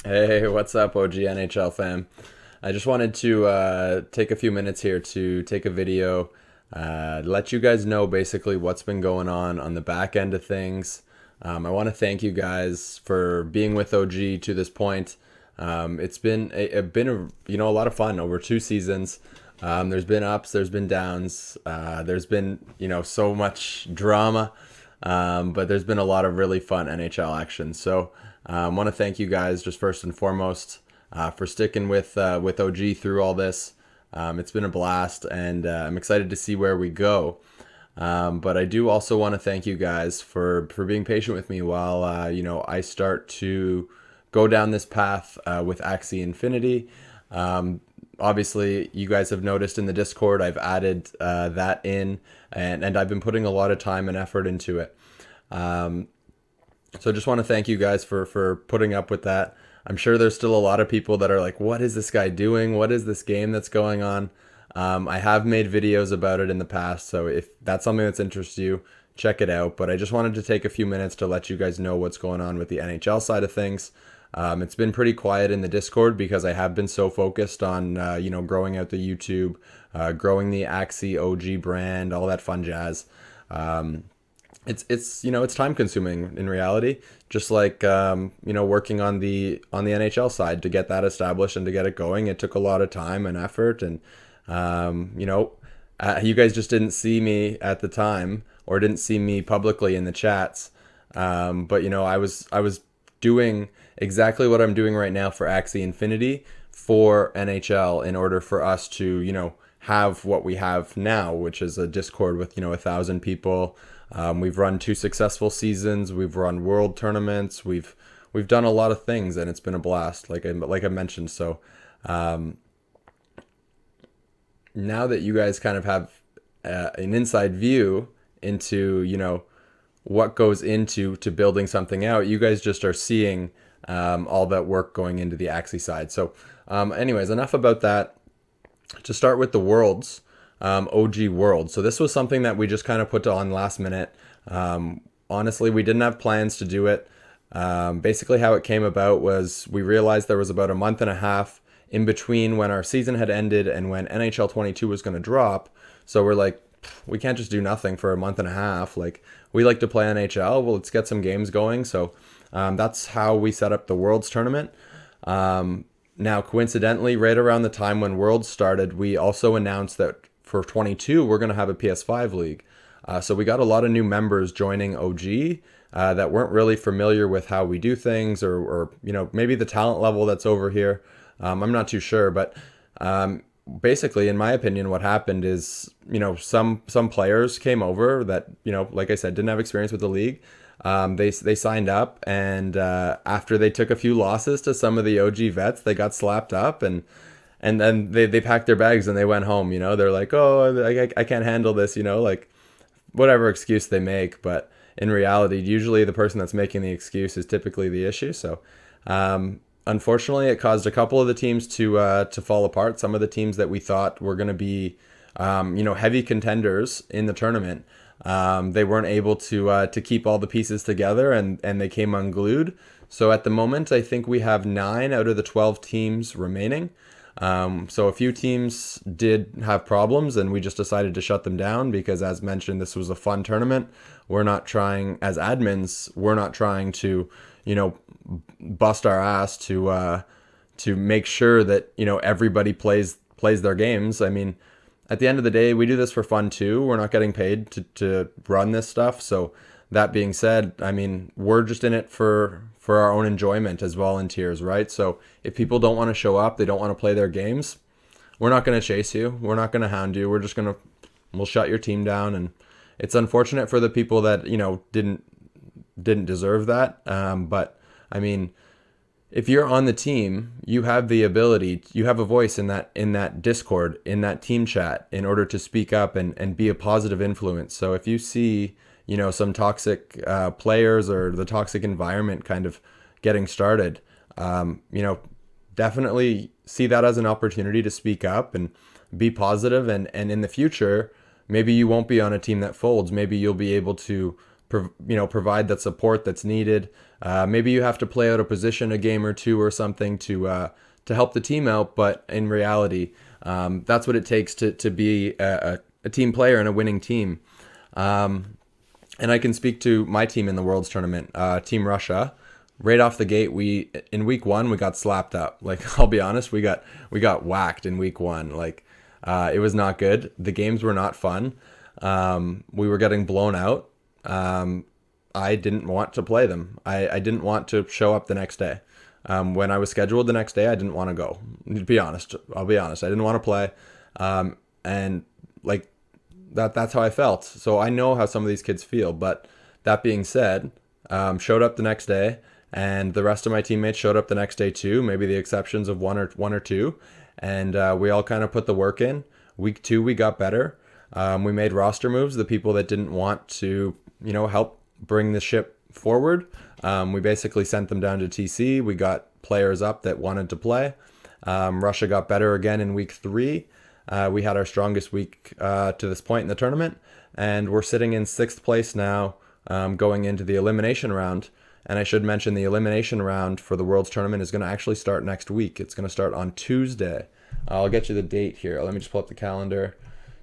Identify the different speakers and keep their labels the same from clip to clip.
Speaker 1: Hey, what's up, OG NHL fam? I just wanted to take a few minutes here to take a video, let you guys know basically what's been going on the back end of things. I want to thank you guys for being with OG to this point. It's been a lot of fun over 2 seasons. There's been ups, there's been downs, there's been so much drama, but there's been a lot of really fun NHL action. So I want to thank you guys just first and foremost for sticking with OG through all this. It's been a blast, and I'm excited to see where we go. But I do also want to thank you guys for being patient with me while I start to go down this path with Axie Infinity. Obviously, you guys have noticed in the Discord, I've added that in, and I've been putting a lot of time and effort into it. So I just want to thank you guys for putting up with that. I'm sure there's still a lot of people that are like, what is this guy doing? What is this game that's going on? I have made videos about it in the past, so if that's something that's interests you, check it out. But I just wanted to take a few minutes to let you guys know what's going on with the NHL side of things. It's been pretty quiet in the Discord because I have been so focused on growing out the YouTube, growing the Axie OG brand, all that fun jazz. It's time consuming in reality, just like working on the NHL side to get that established and to get it going. It took a lot of time and effort, and you guys just didn't see me at the time or didn't see me publicly in the chats. But I was doing exactly what I'm doing right now for Axie Infinity for NHL in order for us to have what we have now, which is a Discord with 1,000 people. We've run 2 successful seasons. We've run world tournaments. We've done a lot of things, and it's been a blast. Like I mentioned. So now that you guys kind of have an inside view into what goes into building something out, you guys just are seeing all that work going into the Axie side. So, anyways, enough about that. To start with the worlds, OG World. So this was something that we just kind of put on last minute. Honestly, we didn't have plans to do it. Basically, how it came about was we realized there was about a month and a half in between when our season had ended and when NHL 22 was going to drop. So we're like, we can't just do nothing for a month and a half. Like, we like to play NHL. Well, let's get some games going. So that's how we set up the Worlds tournament. Now, coincidentally, right around the time when Worlds started, we also announced that for 22, we're going to have a PS5 league. So we got a lot of new members joining OG that weren't really familiar with how we do things, or maybe the talent level that's over here. I'm not too sure, but basically, in my opinion, what happened is some players came over that like I said, didn't have experience with the league. They signed up, and after they took a few losses to some of the OG vets, they got slapped up, and then they packed their bags and they went home. They're like, oh, I can't handle this. Like whatever excuse they make, but in reality, usually the person that's making the excuse is typically the issue. So, unfortunately, it caused a couple of the teams to fall apart. Some of the teams that we thought were going to be, heavy contenders in the tournament, they weren't able to keep all the pieces together, and they came unglued. So at the moment, I think we have 9 out of the 12 teams remaining. So a few teams did have problems, and we just decided to shut them down because, as mentioned, this was a fun tournament. We're not trying, as admins, we're not trying to, bust our ass to make sure that everybody plays their games. I mean, at the end of the day, we do this for fun too. We're not getting paid to run this stuff. So that being said, I mean, we're just in it for our own enjoyment as volunteers, right? So if people don't want to show up, they don't want to play their games, we're not going to chase you. We're not going to hound you. We'll shut your team down. And it's unfortunate for the people that, didn't deserve that. But I mean, if you're on the team, you have the ability, you have a voice in that Discord, in that team chat, in order to speak up and be a positive influence. So if you see, some toxic players or the toxic environment kind of getting started, definitely see that as an opportunity to speak up and be positive. And in the future, maybe you won't be on a team that folds. Maybe you'll be able to provide that support that's needed. Maybe you have to play out a position a game or two or something to help the team out. But in reality, that's what it takes to be a team player and a winning team. And I can speak to my team in the Worlds Tournament, Team Russia. Right off the gate, in week one we got slapped up. Like, I'll be honest, we got whacked in week one. Like, it was not good. The games were not fun. We were getting blown out. I didn't want to play them. I didn't want to show up the next day. When I was scheduled the next day, I didn't want to go. To be honest, I'll be honest. I didn't want to play. And like that's how I felt. So I know how some of these kids feel. But that being said, showed up the next day, and the rest of my teammates showed up the next day too. Maybe the exceptions of one or two, and we all kind of put the work in. Week 2, we got better. We made roster moves. The people that didn't want to, help bring the ship forward, we basically sent them down to TC. We got players up that wanted to play. Russia got better again in week 3. We had our strongest week to this point in the tournament, and we're sitting in 6th place now, going into the elimination round. And I should mention the elimination round for the Worlds Tournament is going to actually start next week. It's going to start on Tuesday. I'll get you the date here. Let me just pull up the calendar.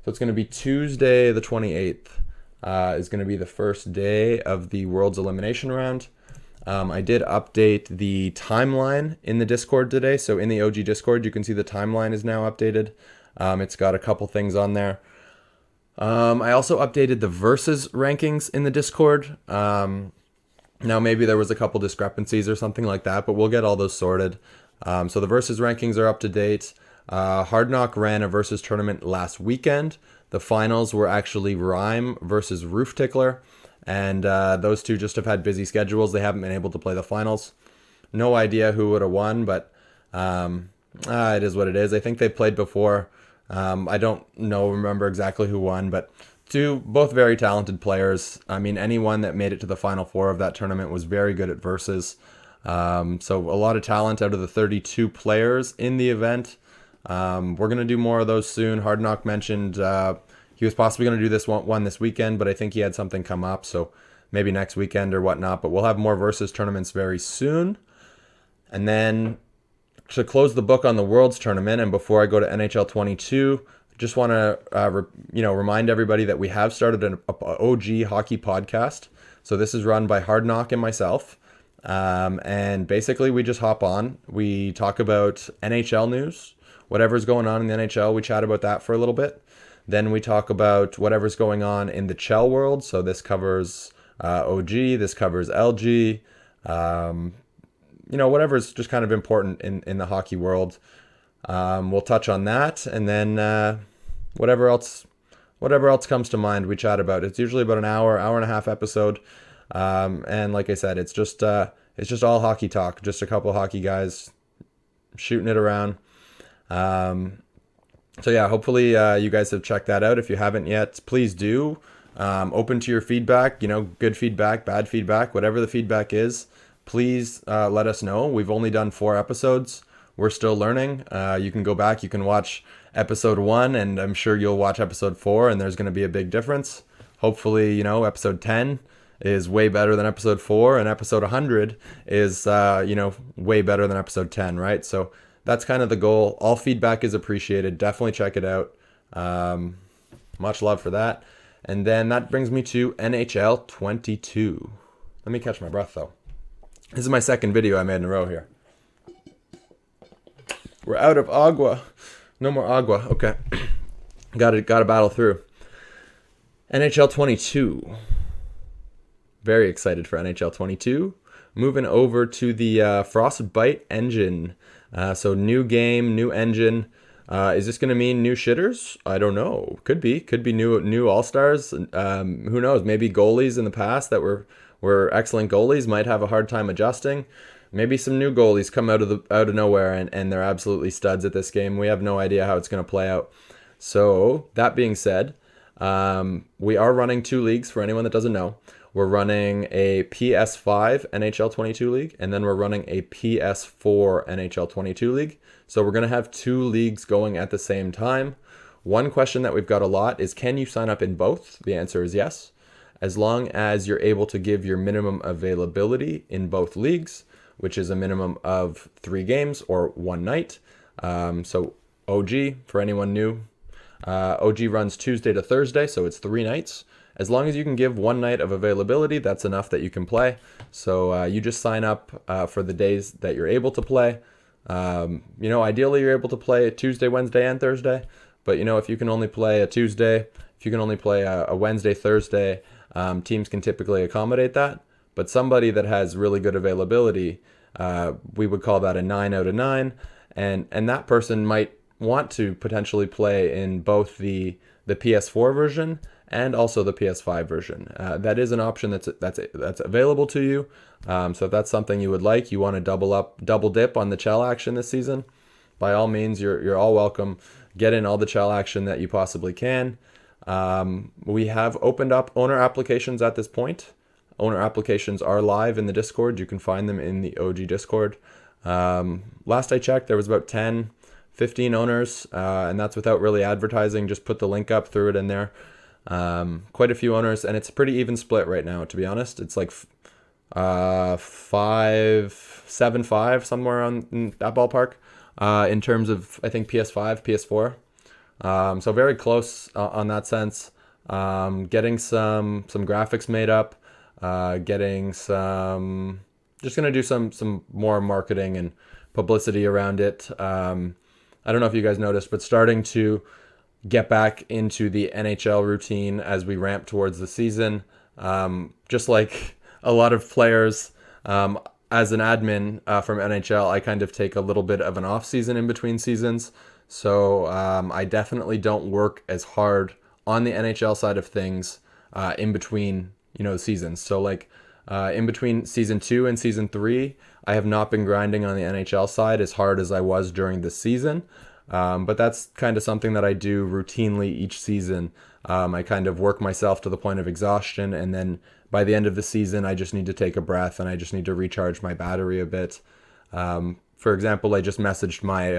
Speaker 1: So it's going to be Tuesday the 28th is going to be the first day of the Worlds elimination round. I did update the timeline in the Discord today. So in the OG Discord, you can see the timeline is now updated. It's got a couple things on there. I also updated the versus rankings in the Discord. Now, maybe there was a couple discrepancies or something like that, but we'll get all those sorted. So the versus rankings are up to date. Hard Knock ran a versus tournament last weekend. The finals were actually Rhyme versus Roof Tickler, and those two just have had busy schedules. They haven't been able to play the finals. No idea who would have won, but it is what it is. I think they played before. I don't remember exactly who won, but both very talented players. I mean, anyone that made it to the Final Four of that tournament was very good at versus. So a lot of talent out of the 32 players in the event. We're going to do more of those soon. Hard Knock mentioned he was possibly going to do this one this weekend, but I think he had something come up, so maybe next weekend or whatnot. But we'll have more versus tournaments very soon. And then to close the book on the Worlds Tournament, and before I go to NHL 22, just want to remind everybody that we have started an OG hockey podcast. So this is run by Hard Knock and myself. And basically we just hop on. We talk about NHL news, whatever's going on in the NHL. We chat about that for a little bit. Then we talk about whatever's going on in the Chell world. So this covers OG, this covers LG, whatever's just kind of important in the hockey world. We'll touch on that, and then whatever else comes to mind, we chat about. It's usually about an hour and a half episode, and like I said, it's just all hockey talk. Just a couple hockey guys shooting it around. So yeah, hopefully you guys have checked that out. If you haven't yet, please do. Open to your feedback. Good feedback, bad feedback, whatever the feedback is. Please let us know. We've only done 4 episodes. We're still learning. You can go back, you can watch episode 1, and I'm sure you'll watch episode 4, and there's going to be a big difference. Hopefully, episode 10 is way better than episode 4, and episode 100 is, way better than episode 10, right? So that's kind of the goal. All feedback is appreciated. Definitely check it out. Much love for that. And then that brings me to NHL 22. Let me catch my breath, though. This is my second video I made in a row here. We're out of agua. No more agua. Okay. Got to battle through. NHL 22. Very excited for NHL 22. Moving over to the Frostbite engine. So new game, new engine. Is this going to mean new shitters? I don't know. Could be new all-stars. Who knows? Maybe goalies in the past that were excellent goalies might have a hard time adjusting. Maybe some new goalies come out of nowhere and they're absolutely studs at this game. We have no idea how it's going to play out. So that being said, we are running 2 leagues for anyone that doesn't know. We're running a PS5 NHL 22 league, and then we're running a PS4 NHL 22 league. So we're going to have 2 leagues going at the same time. One question that we've got a lot is, can you sign up in both? The answer is yes. as long as you're able to give your minimum availability in both leagues, which is a minimum of 3 games or 1 night. So OG, for anyone new, OG runs Tuesday to Thursday, so it's 3 nights. As long as you can give 1 night of availability, that's enough that you can play. So you just sign up for the days that you're able to play. Ideally you're able to play Tuesday, Wednesday, and Thursday. But, if you can only play a Tuesday, if you can only play a Wednesday, Thursday, teams can typically accommodate that. But somebody that has really good availability, we would call that a 9 out of 9. And that person might want to potentially play in both the PS4 version and also the PS5 version. That is an option that's available to you. So if that's something you would like, you want to double dip on the Chell action this season, by all means, you're all welcome. Get in all the Chell action that you possibly can. We have opened up owner applications at this point. Owner applications are live in the Discord. You can find them in the OG Discord. Last I checked, there was about 10-15 owners, and that's without really advertising. Just put the link up, threw it in there. Quite a few owners, and it's a pretty even split right now, to be honest. It's like 5-7-5, somewhere in that ballpark, in terms of, I think, PS5, PS4. So very close on that sense. Getting some graphics made up, just going to do some more marketing and publicity around it. I don't know if you guys noticed, but starting to get back into the NHL routine as we ramp towards the season. Just like a lot of players, as an admin from NHL, I kind of take a little bit of an off season in between seasons. So I definitely don't work as hard on the NHL side of things in between, seasons. So in between season 2 and season 3, I have not been grinding on the NHL side as hard as I was during the season. But that's kind of something that I do routinely each season. I kind of work myself to the point of exhaustion, and then by the end of the season, I just need to take a breath and I just need to recharge my battery a bit. For example, I just messaged my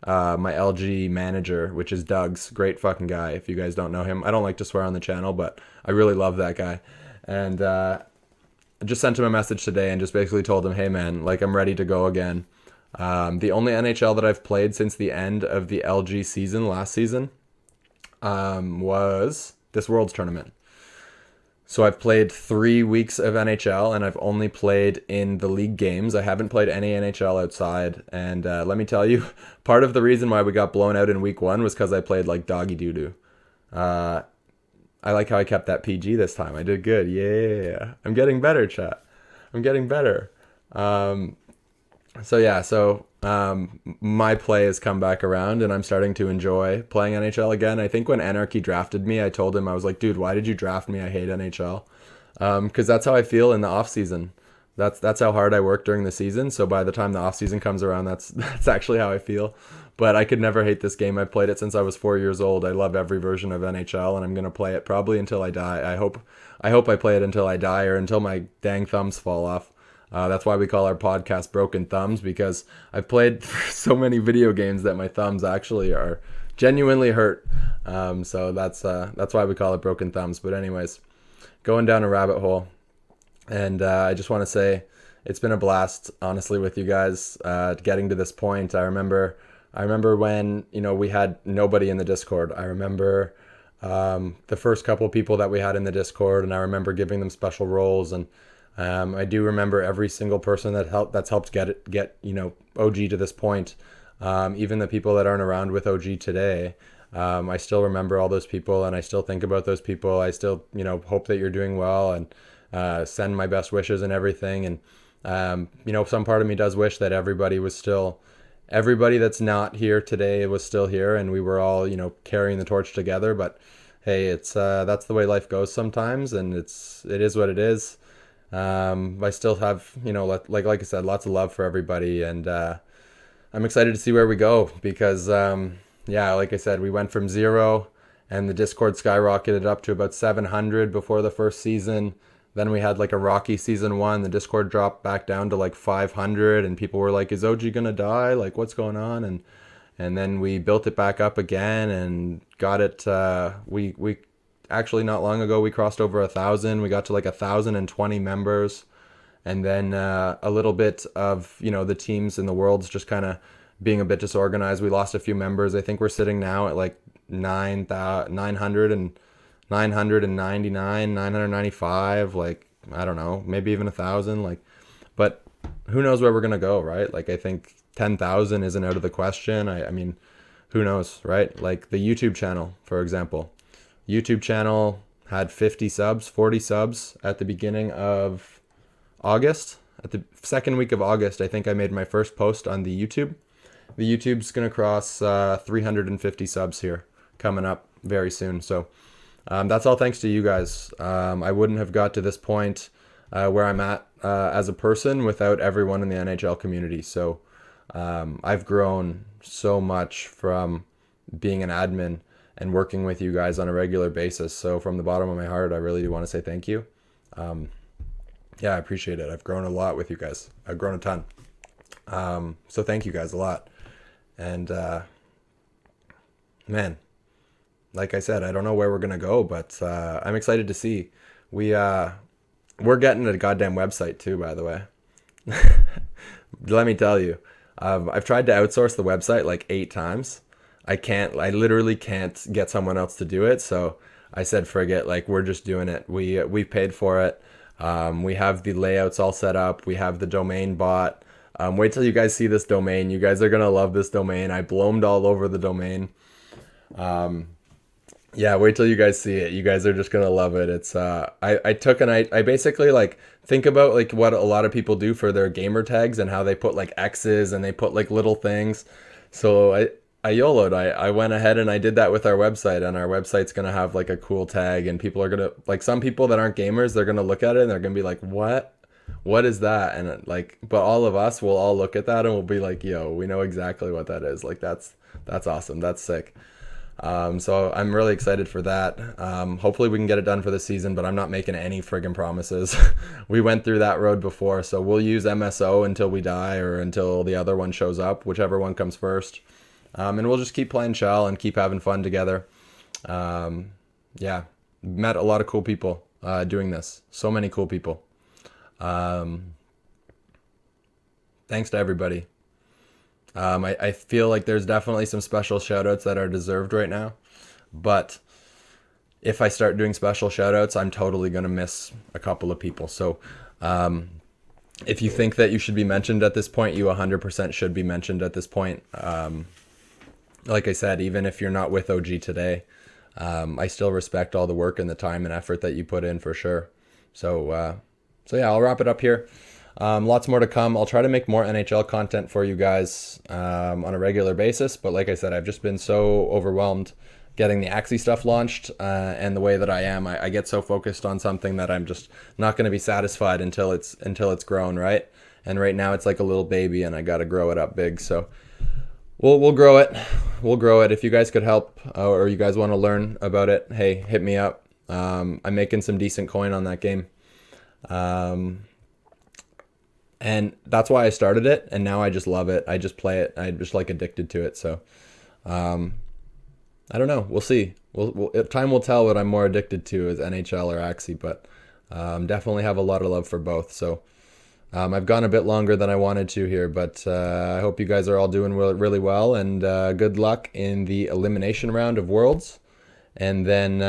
Speaker 1: LG manager, which is Doug's, great fucking guy. If you guys don't know him, I don't like to swear on the channel, but I really love that guy. And I just sent him a message today and just basically told him, hey man, I'm ready to go again. The only NHL that I've played since the end of the LG season last season was this Worlds tournament. So I've played 3 weeks of NHL, and I've only played in the league games. I haven't played any NHL outside. And let me tell you, part of the reason why we got blown out in week 1 was because I played like doggy doo-doo. I like how I kept that PG this time. I did good. Yeah. I'm getting better, chat. I'm getting better. So my play has come back around, and I'm starting to enjoy playing NHL again. I think when Anarchy drafted me, I told him, I was like, dude, why did you draft me? I hate NHL. Because that's how I feel in the off season. That's how hard I work during the season. So by the time the off season comes around, that's actually how I feel. But I could never hate this game. I've played it since I was 4 years old. I love every version of NHL, and I'm gonna play it probably until I die. I hope I play it until I die, or until my dang thumbs fall off. That's why we call our podcast Broken Thumbs, because I've played so many video games that my thumbs actually are genuinely hurt. So that's why we call it Broken Thumbs. But anyways, going down a rabbit hole. And I just want to say it's been a blast, honestly, with you guys getting to this point. I remember when, we had nobody in the Discord. I remember the first couple of people that we had in the Discord, and I remember giving them special roles. And I do remember every single person that's helped get OG to this point. Even the people that aren't around with OG today. I still remember all those people, and I still think about those people. I still, hope that you're doing well, and send my best wishes and everything. And, some part of me does wish that everybody that's not here today was still here, and we were all, carrying the torch together. But hey, it's, that's the way life goes sometimes, and it is what it is. I still have, like I said, lots of love for everybody, and I'm excited to see where we go, because, like I said, we went from 0, and the Discord skyrocketed up to about 700 before the first season. Then we had a rocky season 1. The Discord dropped back down to 500, and people were like, is OG gonna die? What's going on? And then we built it back up again and got it. We actually not long ago we crossed over 1,000. We got to like 1,020 members, and then a little bit of the teams in the world's just kind of being a bit disorganized. We lost a few members. I think we're sitting now at like 900 and 999, 995, like I don't know, maybe even 1,000. Like, but who knows where we're gonna go, right? Like I think 10,000 isn't out of the question. I mean, who knows, right? Like the YouTube channel, for example. YouTube channel had 50 subs, 40 subs at the beginning of August. At the second week of August, I think I made my first post on the YouTube. The YouTube's going to cross 350 subs here coming up very soon. So that's all thanks to you guys. I wouldn't have got to this point where I'm at as a person without everyone in the NHL community. So I've grown so much from being an admin and working with you guys on a regular basis. So from the bottom of my heart, I really do want to say thank you. Yeah, I appreciate it. I've grown a lot with you guys. I've grown a ton. So thank you guys a lot. And man, like I said, I don't know where we're gonna go, but I'm excited to see. We're getting a goddamn website too, by the way. Let me tell you, I've tried to outsource the website like 8 times. I literally can't get someone else to do it. So I said, forget, like we're just doing it. We paid for it. We have the layouts all set up. We have the domain bought. Wait till you guys see this domain. You guys are going to love this domain. I bloamed all over the domain. Yeah, wait till you guys see it. You guys are just going to love it. It's, I basically like think about like what a lot of people do for their gamer tags and how they put like X's and they put like little things. So I YOLO'd. I went ahead and I did that with our website, and our website's going to have like a cool tag, and people are going to, like some people that aren't gamers, they're going to look at it and they're going to be like, what is that? And like, but all of us will all look at that and we'll be like, yo, we know exactly what that is. Like that's awesome. That's sick. So I'm really excited for that. Hopefully we can get it done for the season, but I'm not making any friggin' promises. We went through that road before, so we'll use MSO until we die or until the other one shows up, whichever one comes first. And we'll just keep playing Shell and keep having fun together. Yeah, met a lot of cool people doing this. So many cool people. Thanks to everybody. I feel like there's definitely some special shoutouts that are deserved right now. But if I start doing special shoutouts, I'm totally going to miss a couple of people. So if you think that you should be mentioned at this point, you 100% should be mentioned at this point. Like I said, even if you're not with OG today, I still respect all the work and the time and effort that you put in for sure. So yeah, I'll wrap it up here. Lots more to come. I'll try to make more NHL content for you guys on a regular basis. But like I said, I've just been so overwhelmed getting the Axie stuff launched and the way that I am. I get so focused on something that I'm just not going to be satisfied until it's grown, right? And right now it's like a little baby and I got to grow it up big. So we'll grow it. We'll grow it. If you guys could help or you guys want to learn about it, hey, hit me up. I'm making some decent coin on that game. And that's why I started it, and now I just love it. I just play it. I'm just like addicted to it. So, I don't know. We'll see. Time will tell what I'm more addicted to, is NHL or Axie, but definitely have a lot of love for both. So, I've gone a bit longer than I wanted to here, but I hope you guys are all doing really well, and good luck in the elimination round of Worlds, and then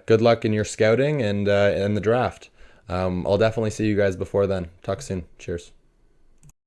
Speaker 1: good luck in your scouting and the draft. I'll definitely see you guys before then. Talk soon. Cheers.